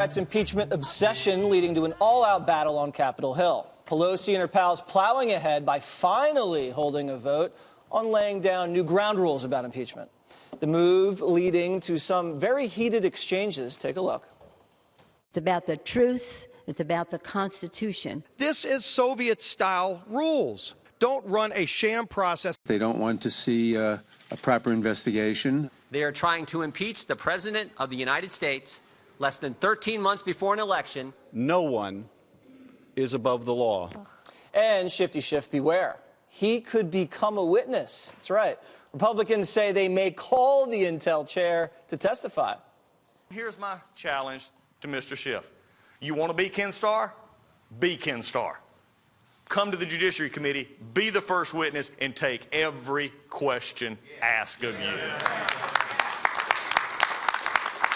That's impeachment obsession leading to an all-out battle on Capitol Hill. Pelosi and her pals plowing ahead by finally holding a vote on laying down new ground rules about impeachment. The move leading to some very heated exchanges. Take a look. It's about the truth. It's about the Constitution. This is Soviet-style rules. Don't run a sham process. They don't want to see a proper investigation. They are trying to impeach the President of the United States less than 13 months before an election. No one is above the law. And Shifty Schiff, beware. He could become a witness. That's right. Republicans say they may call the Intel chair to testify. Here's my challenge to Mr. Schiff. You want to be Ken Starr? Be Ken Starr. Come to the Judiciary Committee, be the first witness, and take every question asked of you.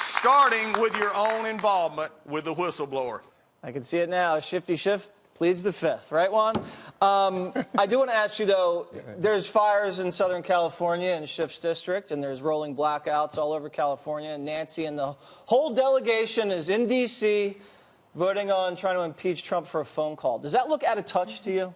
Starting with your own involvement with the whistleblower. I can see it now. Shifty Schiff pleads the fifth. Right, Juan? I do want to ask you, though, there's fires in Southern California in Schiff's district, and there's rolling blackouts all over California. And Nancy and the whole delegation is in D.C. voting on trying to impeach Trump for a phone call. Does that look out of touch to you?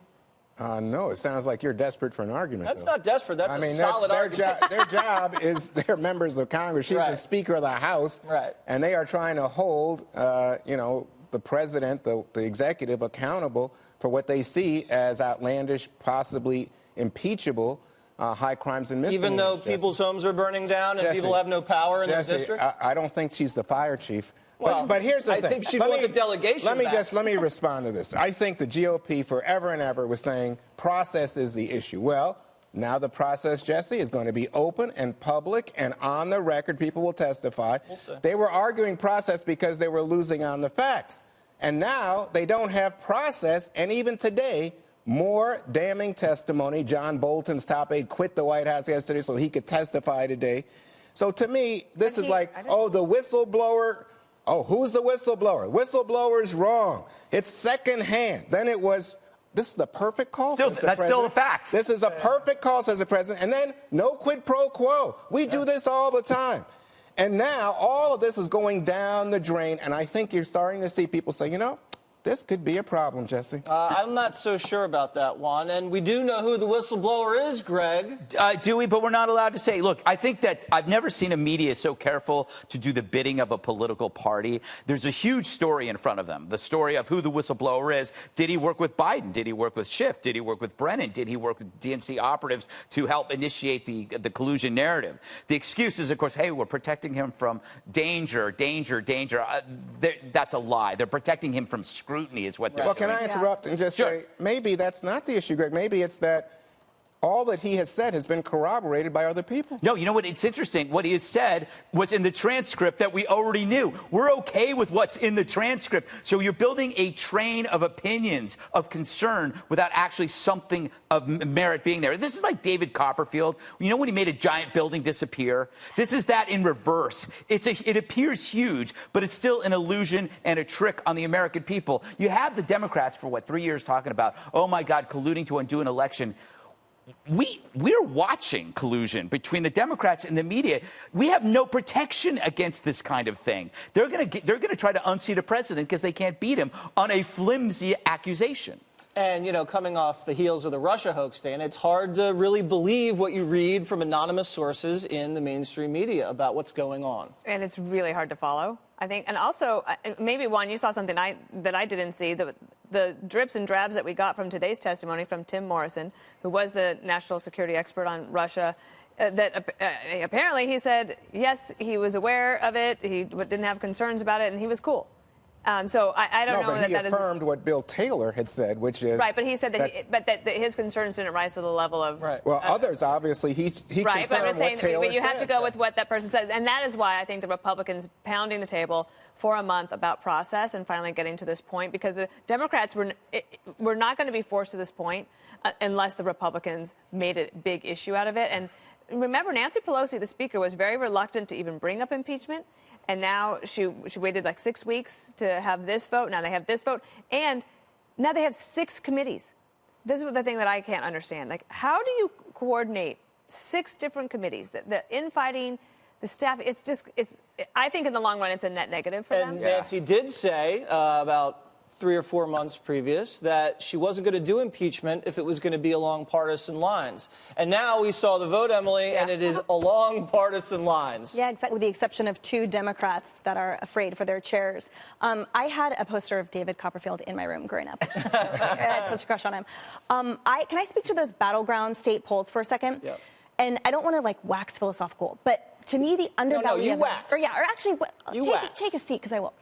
No, it sounds like you're desperate for an argument. That's though. not desperate. That's a solid argument. Their job is they're members of Congress. She's the Speaker of the House. Right. And they are trying to hold, the president, the executive, accountable for what they see as outlandish, possibly impeachable high crimes and misdemeanors. Even though people's homes are burning down and people have no power in their district? I don't think she's the fire chief. Well, but here's the thing. I think she'd want the delegation back. Let me respond to this. I think the GOP forever and ever was saying process is the issue. Well, now the process, Jesse, is going to be open and public and on the record. People will testify. We'll see. They were arguing process because they were losing on the facts. And now they don't have process. And even today, more damning testimony. John Bolton's top aide quit the White House yesterday so he could testify today. So to me, this is like, oh, the whistleblower. Oh, who's the whistleblower? Whistleblower's wrong. It's secondhand. Then it was, this is the perfect call, says the president. That's still a fact. This is a perfect call, says the president. And then no quid pro quo. We do this all the time. And now all of this is going down the drain. And I think you're starting to see people say, this could be a problem, Jesse. I'm not so sure about that, Juan. And we do know who the whistleblower is, Greg. Do we? But we're not allowed to say. Look, I think that I've never seen a media so careful to do the bidding of a political party. There's a huge story in front of them. The story of who the whistleblower is. Did he work with Biden? Did he work with Schiff? Did he work with Brennan? Did he work with DNC operatives to help initiate the collusion narrative? The excuse is, of course, hey, we're protecting him from danger. That's a lie. They're protecting him from scrutiny is what they're doing. Well, can I interrupt and just say, maybe that's not the issue, Greg. Maybe it's that all that he has said has been corroborated by other people. No, you know what? It's interesting. What he has said was in the transcript that we already knew. We're okay with what's in the transcript. So you're building a train of opinions, of concern, without actually something of merit being there. This is like David Copperfield. You know when he made a giant building disappear? This is that in reverse. It appears huge, but it's still an illusion and a trick on the American people. You have the Democrats for, 3 years talking about, oh, my God, colluding to undo an election. We're watching collusion between the Democrats and the media. We have no protection against this kind of thing. They're going to try to unseat a president because they can't beat him on a flimsy accusation. And, coming off the heels of the Russia hoax, Dan, it's hard to really believe what you read from anonymous sources in the mainstream media about what's going on. And it's really hard to follow, I think. And also, maybe, Juan, you saw something that I didn't see. The drips and drabs that we got from today's testimony from Tim Morrison, who was the national security expert on Russia, that apparently he said, yes, he was aware of it, he didn't have concerns about it, and he was cool. So I don't know that he affirmed what Bill Taylor had said, which is right. But he said that his concerns didn't rise to the level of Well, others obviously he right. confirmed But I'm saying, what Taylor but you have said. to go with what that person said, and that is why I think the Republicans pounding the table for a month about process and finally getting to this point, because the Democrats were not going to be forced to this point unless the Republicans made a big issue out of it. And remember, Nancy Pelosi, the Speaker, was very reluctant to even bring up impeachment. And now she waited 6 weeks to have this vote. Now they have this vote. And now they have 6 committees. This is the thing that I can't understand. How do you coordinate 6 different committees? The infighting, The staff, I think in the long run, it's a net negative for them. And Nancy did say about 3 or 4 months previous that she wasn't going to do impeachment if it was going to be along partisan lines. And now we saw the vote, Emily, and it is along partisan lines. Yeah, exactly, with the exception of 2 Democrats that are afraid for their chairs. I had a poster of David Copperfield in my room growing up. I had such a crush on him. Can I speak to those battleground state polls for a second? Yep. And I don't want to wax philosophical, but to me, the underbelly you of wax. it, or actually, take a seat because I will.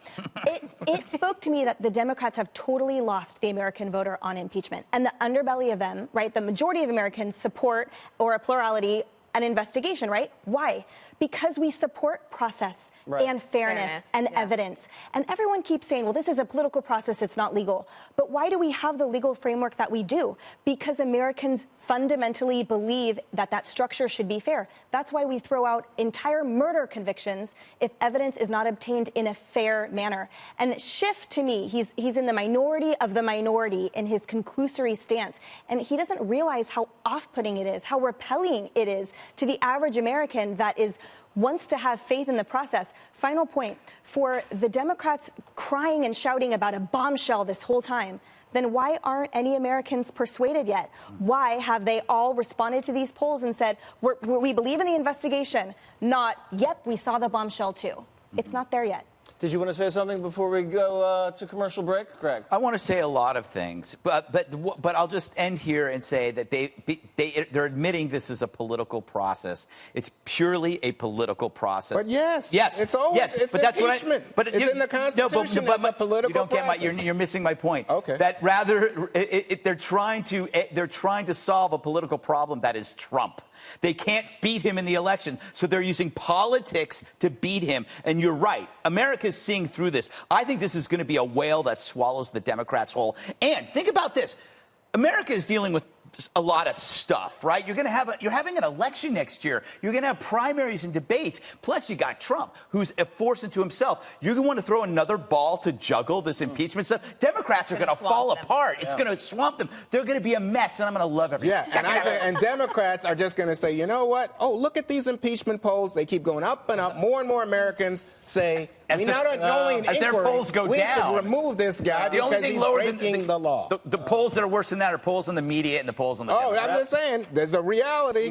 It spoke to me that the Democrats have totally lost the American voter on impeachment, and the underbelly of them, right? The majority of Americans support, or a plurality, an investigation, right? Why? Because we support process. Right. And fairness and evidence. And everyone keeps saying, well, this is a political process, it's not legal. But why do we have the legal framework that we do? Because Americans fundamentally believe that that structure should be fair. That's why we throw out entire murder convictions if evidence is not obtained in a fair manner. And Schiff, to me, he's in the minority of the minority in his conclusory stance. And he doesn't realize how off-putting it is, how repelling it is to the average American that wants to have faith in the process. Final point, for the Democrats crying and shouting about a bombshell this whole time, then why aren't any Americans persuaded yet? Why have they all responded to these polls and said, we believe in the investigation, not, yep, we saw the bombshell too? It's not there yet. Did you want to say something before we go to commercial break, Greg? I want to say a lot of things, but I'll just end here and say that they're admitting this is a political process. It's purely a political process. But yes, it's always it's but that's impeachment. But it's in the Constitution. It's a political you don't process. get you're missing my point. Okay. That rather they're trying to solve a political problem that is Trump. They can't beat him in the election, so they're using politics to beat him. And you're right. America's seeing through this. I think this is going to be a whale that swallows the Democrats whole. And think about this. America is dealing with a lot of stuff, right? You're having an election next year. You're going to have primaries and debates. Plus, you got Trump, who's a force unto himself. You're going to want to throw another ball to juggle this impeachment stuff. Democrats are going to fall apart. It's going to swamp them. They're going to be a mess, and I'm going to love everything. Yeah, and Democrats are just going to say, you know what? Oh, look at these impeachment polls. They keep going up and up. More and more Americans say, as their polls go we down, should remove this guy because he's breaking the law. The polls that are worse than that are polls on the media and the polls on the Democrats. I'm just saying, there's a reality.